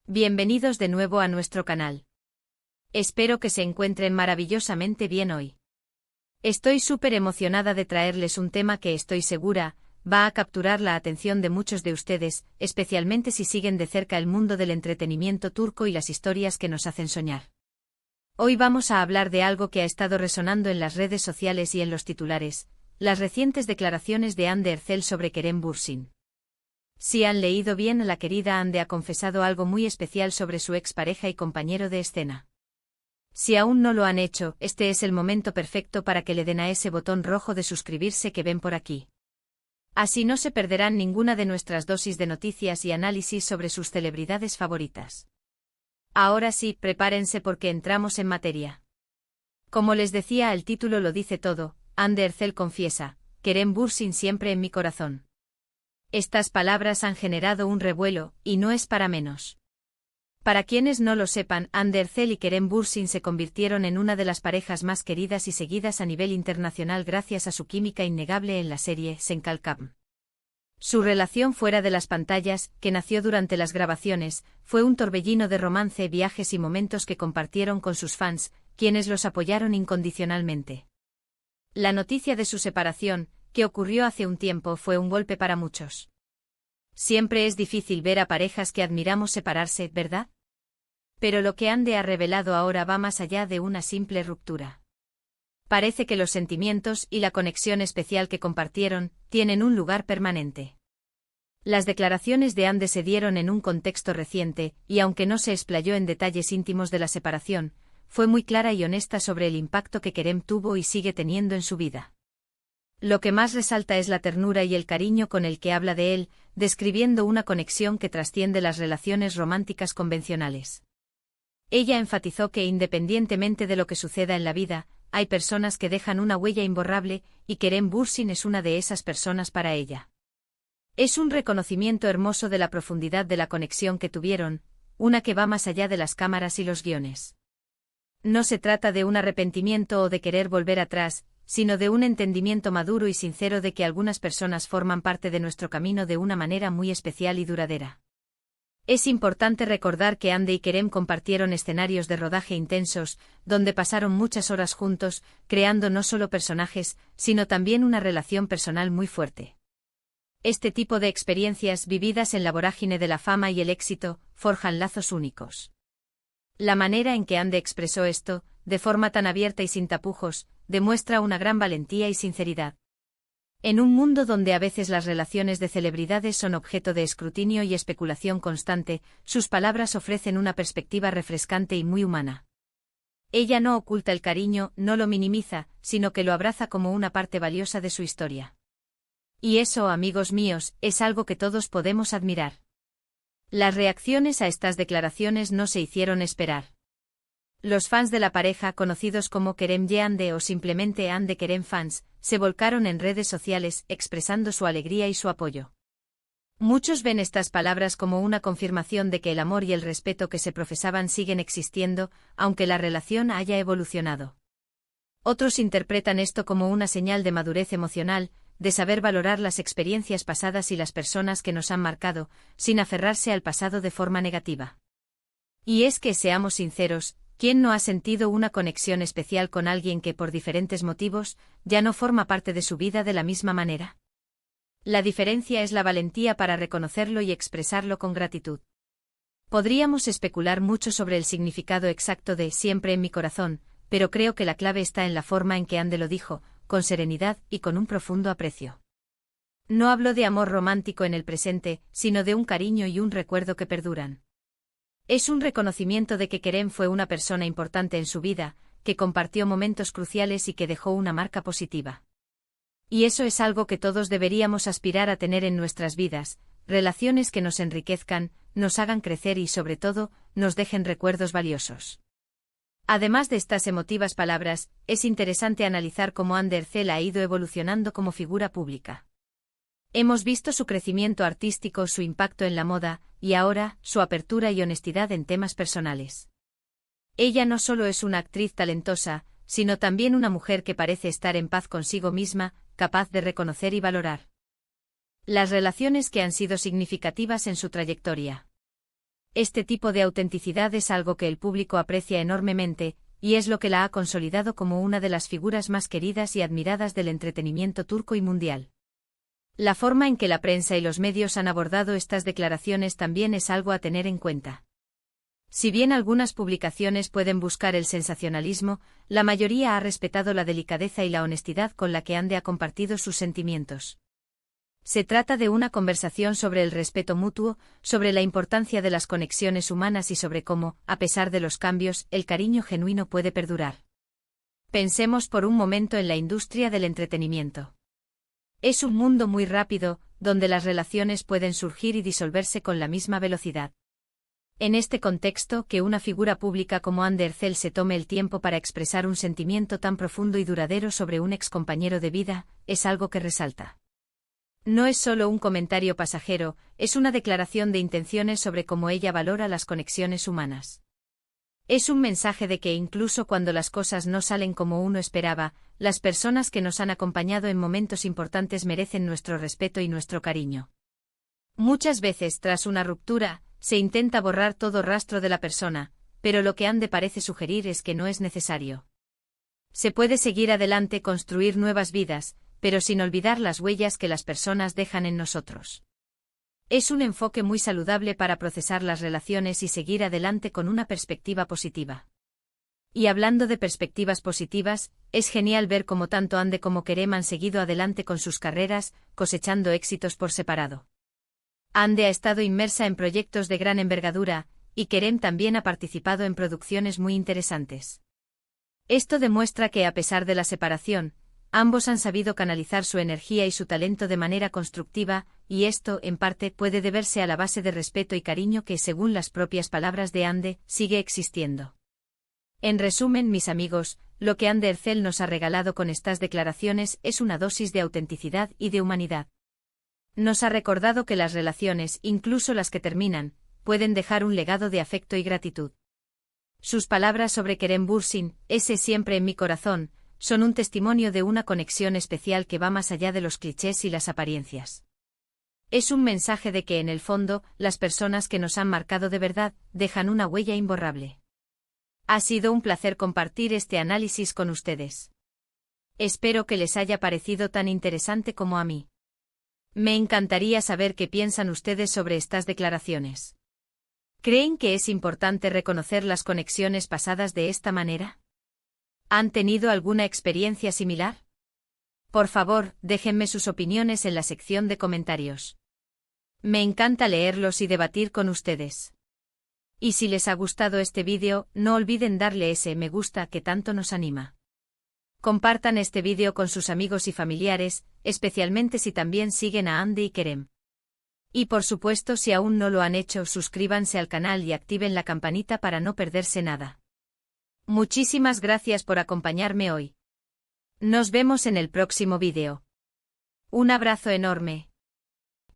Bienvenidos de nuevo a nuestro canal. Espero que se encuentren maravillosamente bien hoy. Estoy súper emocionada de traerles un tema que estoy segura va a capturar la atención de muchos de ustedes, especialmente si siguen de cerca el mundo del entretenimiento turco y las historias que nos hacen soñar. Hoy vamos a hablar de algo que ha estado resonando en las redes sociales y en los titulares, las recientes declaraciones de Hande Erçel sobre Kerem Bürsin. Si han leído bien, la querida Hande ha confesado algo muy especial sobre su expareja y compañero de escena. Si aún no lo han hecho, este es el momento perfecto para que le den a ese botón rojo de suscribirse que ven por aquí. Así no se perderán ninguna de nuestras dosis de noticias y análisis sobre sus celebridades favoritas. Ahora sí, prepárense porque entramos en materia. Como les decía, el título lo dice todo. Hande Erçel confiesa: Kerem Bürsin siempre en mi corazón. Estas palabras han generado un revuelo, y no es para menos. Para quienes no lo sepan, Hande Erçel y Kerem Bürsin se convirtieron en una de las parejas más queridas y seguidas a nivel internacional gracias a su química innegable en la serie Sen Kalkam. Su relación fuera de las pantallas, que nació durante las grabaciones, fue un torbellino de romance, viajes y momentos que compartieron con sus fans, quienes los apoyaron incondicionalmente. La noticia de su separación, que ocurrió hace un tiempo, fue un golpe para muchos. Siempre es difícil ver a parejas que admiramos separarse, ¿verdad? Pero lo que Hande ha revelado ahora va más allá de una simple ruptura. Parece que los sentimientos y la conexión especial que compartieron tienen un lugar permanente. Las declaraciones de Hande se dieron en un contexto reciente, y aunque no se explayó en detalles íntimos de la separación, fue muy clara y honesta sobre el impacto que Kerem tuvo y sigue teniendo en su vida. Lo que más resalta es la ternura y el cariño con el que habla de él, describiendo una conexión que trasciende las relaciones románticas convencionales. Ella enfatizó que independientemente de lo que suceda en la vida, hay personas que dejan una huella imborrable, y Kerem Bürsin es una de esas personas para ella. Es un reconocimiento hermoso de la profundidad de la conexión que tuvieron, una que va más allá de las cámaras y los guiones. No se trata de un arrepentimiento o de querer volver atrás, sino de un entendimiento maduro y sincero de que algunas personas forman parte de nuestro camino de una manera muy especial y duradera. Es importante recordar que Hande y Kerem compartieron escenarios de rodaje intensos, donde pasaron muchas horas juntos, creando no solo personajes, sino también una relación personal muy fuerte. Este tipo de experiencias vividas en la vorágine de la fama y el éxito, forjan lazos únicos. La manera en que Hande expresó esto, de forma tan abierta y sin tapujos, demuestra una gran valentía y sinceridad. En un mundo donde a veces las relaciones de celebridades son objeto de escrutinio y especulación constante, sus palabras ofrecen una perspectiva refrescante y muy humana. Ella no oculta el cariño, no lo minimiza, sino que lo abraza como una parte valiosa de su historia. Y eso, amigos míos, es algo que todos podemos admirar. Las reacciones a estas declaraciones no se hicieron esperar. Los fans de la pareja, conocidos como Kerem y Hande o simplemente Hande Kerem fans, se volcaron en redes sociales expresando su alegría y su apoyo. Muchos ven estas palabras como una confirmación de que el amor y el respeto que se profesaban siguen existiendo, aunque la relación haya evolucionado. Otros interpretan esto como una señal de madurez emocional, de saber valorar las experiencias pasadas y las personas que nos han marcado, sin aferrarse al pasado de forma negativa. Y es que, seamos sinceros, ¿quién no ha sentido una conexión especial con alguien que por diferentes motivos ya no forma parte de su vida de la misma manera? La diferencia es la valentía para reconocerlo y expresarlo con gratitud. Podríamos especular mucho sobre el significado exacto de siempre en mi corazón, pero creo que la clave está en la forma en que Hande lo dijo, con serenidad y con un profundo aprecio. No habló de amor romántico en el presente, sino de un cariño y un recuerdo que perduran. Es un reconocimiento de que Kerem fue una persona importante en su vida, que compartió momentos cruciales y que dejó una marca positiva. Y eso es algo que todos deberíamos aspirar a tener en nuestras vidas, relaciones que nos enriquezcan, nos hagan crecer y sobre todo, nos dejen recuerdos valiosos. Además de estas emotivas palabras, es interesante analizar cómo Hande Erçel ha ido evolucionando como figura pública. Hemos visto su crecimiento artístico, su impacto en la moda, y ahora, su apertura y honestidad en temas personales. Ella no solo es una actriz talentosa, sino también una mujer que parece estar en paz consigo misma, capaz de reconocer y valorar las relaciones que han sido significativas en su trayectoria. Este tipo de autenticidad es algo que el público aprecia enormemente, y es lo que la ha consolidado como una de las figuras más queridas y admiradas del entretenimiento turco y mundial. La forma en que la prensa y los medios han abordado estas declaraciones también es algo a tener en cuenta. Si bien algunas publicaciones pueden buscar el sensacionalismo, la mayoría ha respetado la delicadeza y la honestidad con la que Hande ha compartido sus sentimientos. Se trata de una conversación sobre el respeto mutuo, sobre la importancia de las conexiones humanas y sobre cómo, a pesar de los cambios, el cariño genuino puede perdurar. Pensemos por un momento en la industria del entretenimiento. Es un mundo muy rápido, donde las relaciones pueden surgir y disolverse con la misma velocidad. En este contexto, que una figura pública como Hande Erçel se tome el tiempo para expresar un sentimiento tan profundo y duradero sobre un excompañero de vida, es algo que resalta. No es solo un comentario pasajero, es una declaración de intenciones sobre cómo ella valora las conexiones humanas. Es un mensaje de que incluso cuando las cosas no salen como uno esperaba, las personas que nos han acompañado en momentos importantes merecen nuestro respeto y nuestro cariño. Muchas veces, tras una ruptura, se intenta borrar todo rastro de la persona, pero lo que Hande parece sugerir es que no es necesario. Se puede seguir adelante, construir nuevas vidas, pero sin olvidar las huellas que las personas dejan en nosotros. Es un enfoque muy saludable para procesar las relaciones y seguir adelante con una perspectiva positiva. Y hablando de perspectivas positivas, es genial ver cómo tanto Hande como Kerem han seguido adelante con sus carreras, cosechando éxitos por separado. Hande ha estado inmersa en proyectos de gran envergadura, y Kerem también ha participado en producciones muy interesantes. Esto demuestra que a pesar de la separación, ambos han sabido canalizar su energía y su talento de manera constructiva, y esto, en parte, puede deberse a la base de respeto y cariño que, según las propias palabras de Hande, sigue existiendo. En resumen, mis amigos, lo que Hande Erçel nos ha regalado con estas declaraciones es una dosis de autenticidad y de humanidad. Nos ha recordado que las relaciones, incluso las que terminan, pueden dejar un legado de afecto y gratitud. Sus palabras sobre Kerem Bürsin, ese siempre en mi corazón, son un testimonio de una conexión especial que va más allá de los clichés y las apariencias. Es un mensaje de que en el fondo, las personas que nos han marcado de verdad, dejan una huella imborrable. Ha sido un placer compartir este análisis con ustedes. Espero que les haya parecido tan interesante como a mí. Me encantaría saber qué piensan ustedes sobre estas declaraciones. ¿Creen que es importante reconocer las conexiones pasadas de esta manera? ¿Han tenido alguna experiencia similar? Por favor, déjenme sus opiniones en la sección de comentarios. Me encanta leerlos y debatir con ustedes. Y si les ha gustado este vídeo, no olviden darle ese me gusta que tanto nos anima. Compartan este vídeo con sus amigos y familiares, especialmente si también siguen a Hande y Kerem. Y por supuesto, si aún no lo han hecho, suscríbanse al canal y activen la campanita para no perderse nada. Muchísimas gracias por acompañarme hoy. Nos vemos en el próximo vídeo. Un abrazo enorme.